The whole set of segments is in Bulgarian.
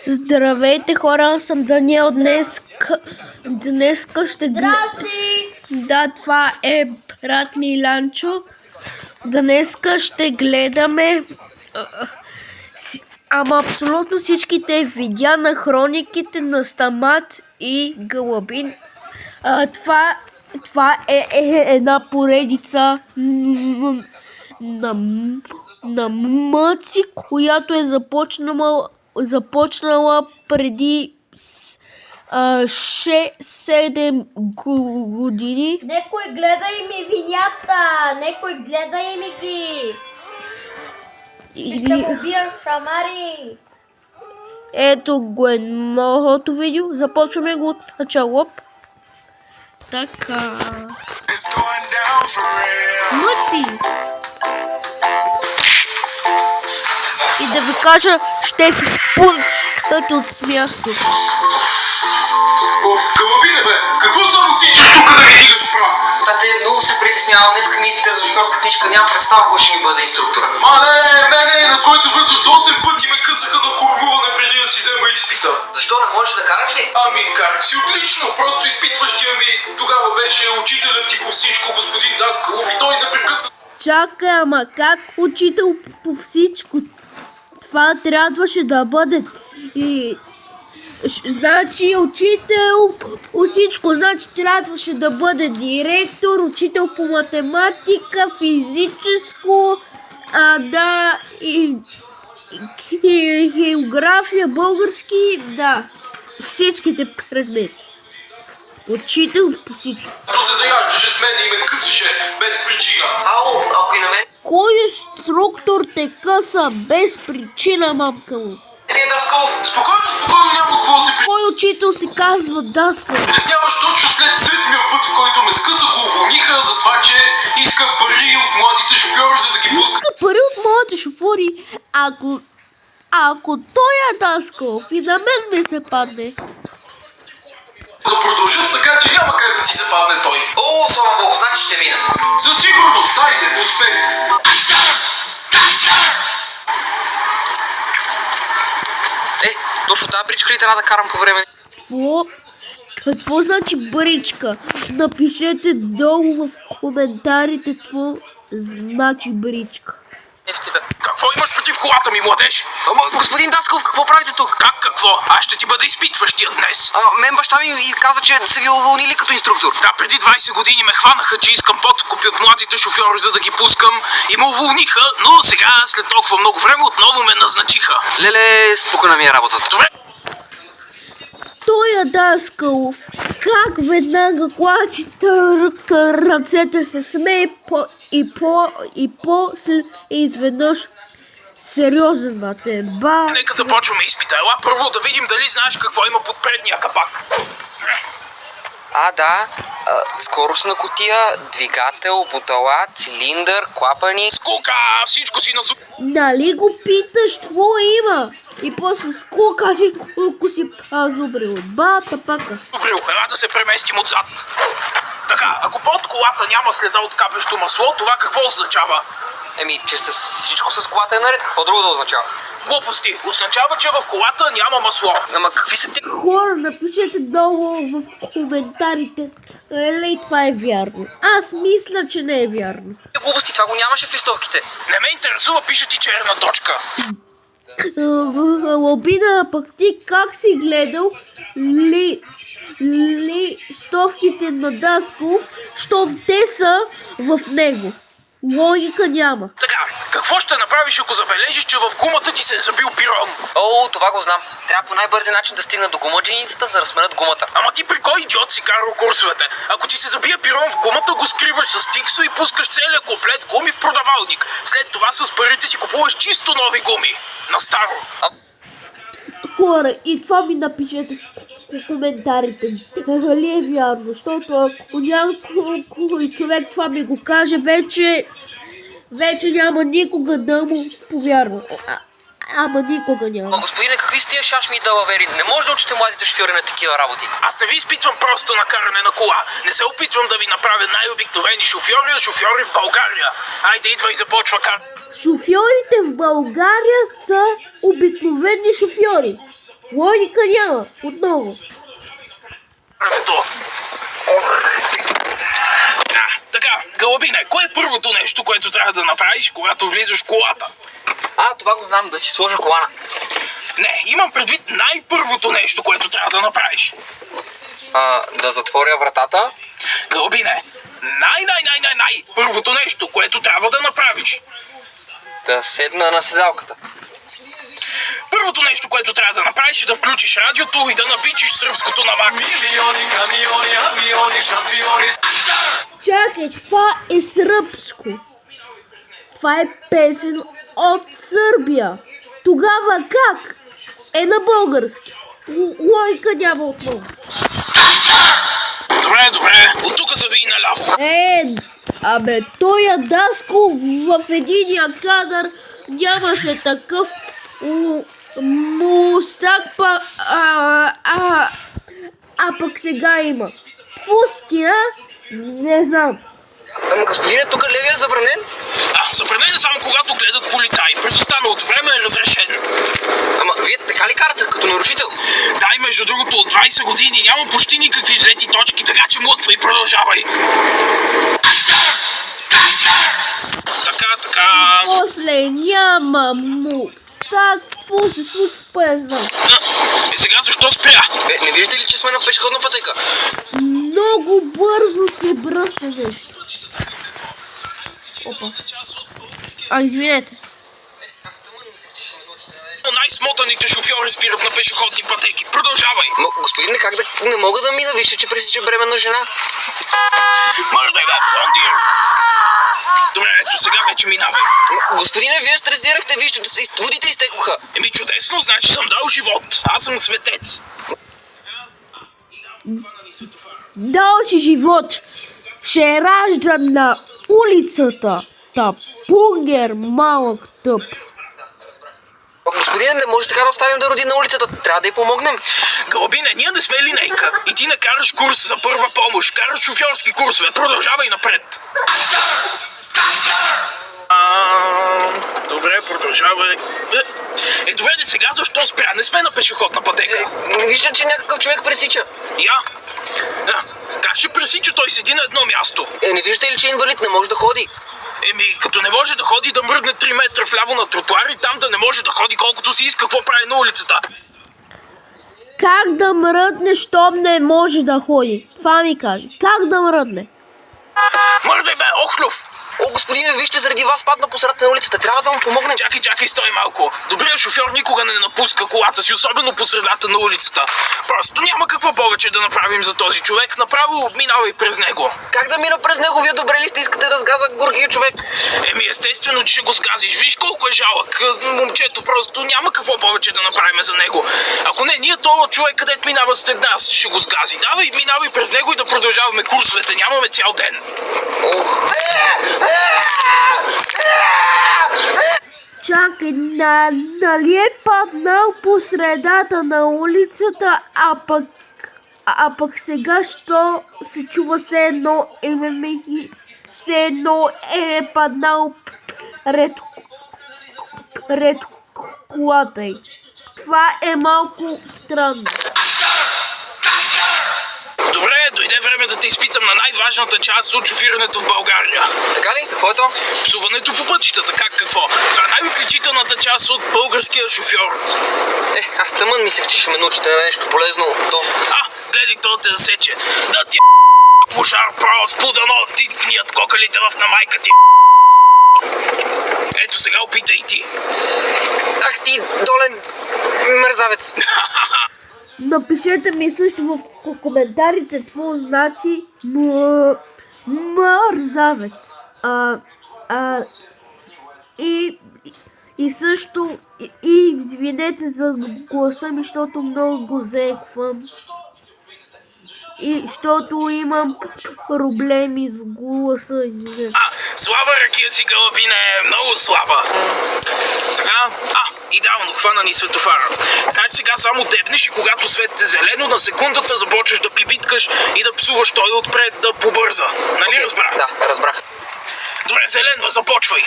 Здравейте хора, аз съм Даниел. Днеска ще Да, това е брат ми Ланчо. Днеска ще гледаме абсолютно всичките видеа на хрониките на Стамат и Гълъбин. Това е една поредица на мъци, която е започнала преди 6-7 години. Некой гледай ми винята! Некой гледай ми ги! И ще му бия шамари! Ето го е новото видео. Започваме го от начало. Така. Мъци! И да ви кажа, ще се спускат от смяхто. Гълъбине бе, какво само тичаш тук да ми дигаш прав? Тате, много се притеснявам, днеска ми изпита за шофьорска книжка, нямам представа кой ще ми бъде инструктора. Не, на твоята възраст 8 пъти ме късаха на кормуване преди да си взема изпита. Защо, не можеш да караш ли? Ами карах си отлично, просто изпитващия ми тогава беше учителят ти по всичко, господин Даскалов, и той непрекъснато. Чакай, ама как учител по всичко? Това трябваше да бъде значи учител по всичко, значи трябваше да бъде директор, учител по математика, физическо, и география, български, да, всичките предмети. Учител по всичко. То се заячеше с мен и ме късваше без причина. Ало, ако и на мен... Кой инструктор те къса без причина, мамка му? Даскалов. Спокойно, няма какво да се Кой учител се казва Даскалов? притесняваш точно след 7-я път, в който ме скъса, го уволниха за това, че иска пари от младите шофьори, за да ги пускат. Иска пари от младите шофьори, ако той е Даскалов и на мен ми се падне. Да продължат, така че няма как да ти се падне той. О, слава богу, значи ще мина. Със сигурност, дайте, успех. Точно тази бричка ли трябва да карам по време? Какво значи бричка? Напишете долу в коментарите какво значи бричка. Изпита. Какво имаш против колата ми, младеж? Ама, господин Даскалов, какво правите тук? Как какво? Аз ще ти бъда изпитващия днес. Мен баща ми и каза, че са ви уволнили като инструктор. Да, преди 20 години ме хванаха, че искам подкупи от младите шофьори, за да ги пускам, и ме уволниха, но сега, след толкова много време, отново ме назначиха. Леле, спокойна ми е работата. Добре. Той е Даскалов. Как веднага клачите ръцете се смее и после изведнъж сериозен бате. Нека започваме изпита. Ела първо да видим дали знаеш какво има под предния капак. Да. Скоростна кутия, двигател, бутала, цилиндър, клапани. Скука, всичко си на зуб. Нали го питаш, какво има? И после скука всичко си зубрил. Бата пака. Добре, ела да се преместим отзад. Така, ако под колата няма следа от капещо масло, това какво означава? Че всичко с колата е наред. Какво друго да означава? Глупости. Означава, че в колата няма масло. Ама какви са ти? Хора, напишете долу в коментарите. Лей, това е вярно. Аз мисля, че не е вярно. Глупости, това го нямаше в листовките. Не ме интересува, пише ти черна точка. Лобина, пък ти как си гледал листовките на Даскалов, щом те са в него? Логика няма. Така, какво ще направиш, ако забележиш, че в гумата ти се е забил пирон? Това го знам. Трябва по най-бързи начин да стигна до гумадженицата, за да сменят гумата. Ама ти при кой идиот си карал курсовете? Ако ти се забие пирон в гумата, го скриваш с тиксо и пускаш целия комплект гуми в продавалник. След това с парите си купуваш чисто нови гуми. На старо. Хора, и това ми напишете в коментарите. Дали е вярно? Защото ако някой човек това ми го каже, вече няма никога да му повярва. Ама никога няма. Господине, какви са тия шашми и далавери? Не може да учите младите шофьори на такива работи. Аз не ви изпитвам просто на каране на кола. Не се опитвам да ви направя най-обикновени шофьори, а шофьори в България. Айде, идва и започва Шофьорите в България са обикновени шофьори. Логика няма. Отново. Времето. Така, Галабине, кое е първото нещо, което трябва да направиш, когато влизаш в колата? Това го знам, да си сложа колана. Не, имам предвид най-първото нещо, което трябва да направиш. Да затворя вратата. Галабине, първото нещо, което трябва да направиш. Да седна на седалката. Първото нещо, което трябва да направиш е да включиш радиото и да напичиш сръбското на макс. Милиони, камиони, авиони, шампиони. Чакай, това е сръбско. Това е песен от Сърбия. Тогава как? Е на български. Логика няма отново. Добре, от тук завий наляво. Абе, той Даско в единия кадър нямаше такъв мустак, пък сега има. Фустия? Не знам. Ама господине, тук левия е забранен. Забранен е само когато гледат полицаи. През останалото време е разрешен. Ама вие така ли карате, като нарушител? Да, и между другото от 20 години няма почти никакви взети точки, така че млъква и продължавай. Така. После няма мустак. Какво се случва, я знам. И сега защо спря? Не виждате ли, че сме на пешеходна пътека? Много бързо се бръсне нещо. Опа. Извинете. Най-смотаните шофьори спират на пешеходни пътеки. Продължавай. Господине, как да не мога да мина? Вижте, че пресича бременна жена. Мърдай, блондин. Добре, ето сега вече минавай. Господине, вие стресирахте, вижте, водите изтекоха. Чудесно, значи съм дал живот. Аз съм светец. Дал си живот. Ще е раждан на улицата. Пунгер малък тъп. Господине, не може така да оставим да роди на улицата. Трябва да й помогнем. Галабине, ние не сме линейка. И ти не караш курс за първа помощ. Караш шофьорски курсове. Продължавай напред. Добре, продължавай. Добре, сега защо спря? Не сме на пешеходна пътека. Вижда, че някакъв човек пресича. Как ще пресича? Той седи на едно място. Не виждате ли, че инвалид не може да ходи? Като не може да ходи, да мръдне 3 метра вляво на тротуар и там да не може да ходи колкото си иска, какво прави на улицата? Как да мръдне, щом не може да ходи? Това ми каже. Как да мръдне? Мърдай бе, охлюв! Господине, вижте, заради вас падна посред на улицата. Трябва да му помогнем. Чакай, стой малко. Добрият шофьор никога не напуска колата си, особено по средата на улицата. Просто няма какво повече да направим за този човек. Направо минавай през него. Как да мина през него? Вие добре ли сте? Искате да сгаза горкия човек? Естествено, че ще го сгазиш. Виж колко е жалък. Момчето, просто няма какво повече да направим за него. Ако не, ние този човек, където минава след нас, ще го сгази. Давай, минавай през него и да продължаваме курсовете. Нямаме цял ден. Чакай, нали е паднал по средата на улицата, а пък сега що се чува все едно е паднал ред колата й. Това е малко странно. Добре, дойде време да те изпитам на най-важната част от шофирането в България. Така ли? Какво е то? Псуването по пътищата, какво? Това е най-отличителната част от българския шофьор. Аз тъмън мислех, че ще ме научите на нещо полезно. Гледай, то те засече. Да ти пушар спудано, ти гният кокалите в на майка ти. Ето сега опитай и ти. Ах ти, долен мерзавец. Напишете ми също в коментарите какво значи мързавец. И също и извинете за гласа ми, защото много го заеквам. И защото имам проблеми с гласа, извинете. Слаба ракия си, Галабине, много слаба. Така, идеално, хвана ни светофара. Значи сега само дебнеш и когато светът е зелено, на секундата започваш да пибиткаш и да псуваш той отпред да побърза. Нали разбра? Да, разбрах. Добре, зелено, започвай.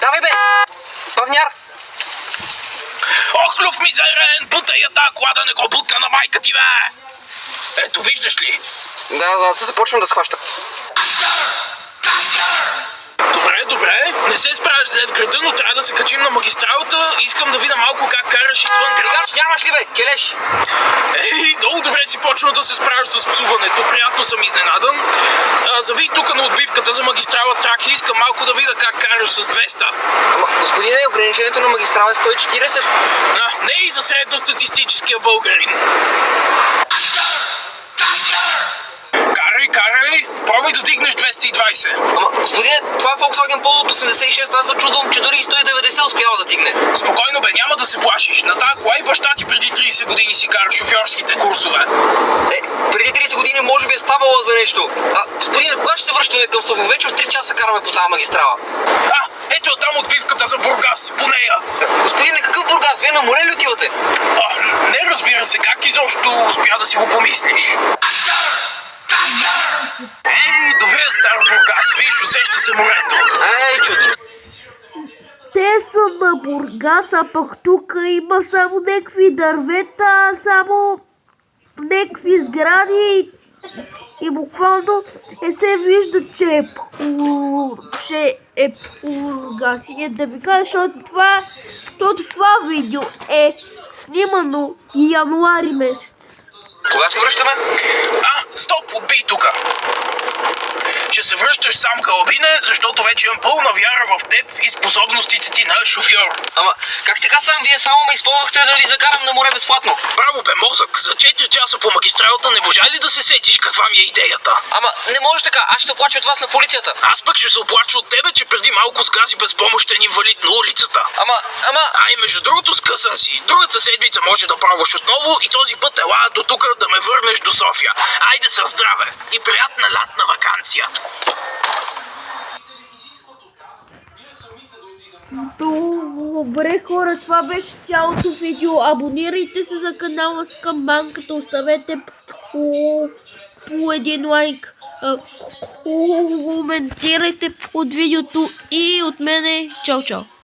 Давай бе! Павняр! Ох, люв мизерен, бутай я тая кола да не го бутна на майка ти, бе! Ето, виждаш ли? Да, започвам да схващам. Добре, не се справяш да е в града, но трябва да се качим на магистралата. Искам да видя малко как караш извън града. Нямаш ли, бе, келеш? Ей, много добре си почна да се справяш с псуването. Приятно съм изненадан. Зави тук на отбивката за магистрала Тракия. Искам малко да видя как караш с 200. Ама, господине, ограничението на магистрала е 140. Не и за средностатистическия българин. Карай, пробвай да дигнеш 220. Ама, господине, това е Volkswagen Polo от 86, аз се чудвам, че дори и 190 успява да дигне. Спокойно бе, няма да се плашиш. На тая кола и баща ти преди 30 години си кара шофьорските курсове. Преди 30 години може би е ставала за нещо. Господине, кога ще се връщаме към София? Вече от 3 часа караме по тази магистрала. Ето там отбивката за Бургас, по нея. Господине, какъв Бургас? Вие на море ли отивате? Не, разбира се, как изобщо успя да си го помислиш? Добре, стар Бургас, виж, усеща се морето. Чудно. Те са на Бургас, а пък тук има само някакви дървета, само някакви сгради и буквално се вижда, че е Бургас. И да ви кажа, защото това видео е снимано януари месец. Кога се връщаме? Стоп, отбий тука. Ще се връщаш сам, Галабине, защото вече имам пълна вяра в теб и способностите ти на шофьор. Ама, как така сам? Вие само ме използвахте да ви закарам на море безплатно. Браво бе, мозък. За 4 часа по магистралата не можа ли да се сетиш каква ми е идеята? Ама, не може така. Аз ще се оплача от вас на полицията. Аз пък ще се оплача от тебе, че преди малко сгази безпомощен инвалид на улицата. Ама... И между другото, скъсан си. Другата седмица може да пробваш отново и този път ела до тук да ме върнеш до София. Айде със здраве и приятна лятна ваканция. Добре, хора, това беше цялото видео. Абонирайте се за канала Скамбанката, оставете по един лайк, коментирайте под видеото и от мене чао!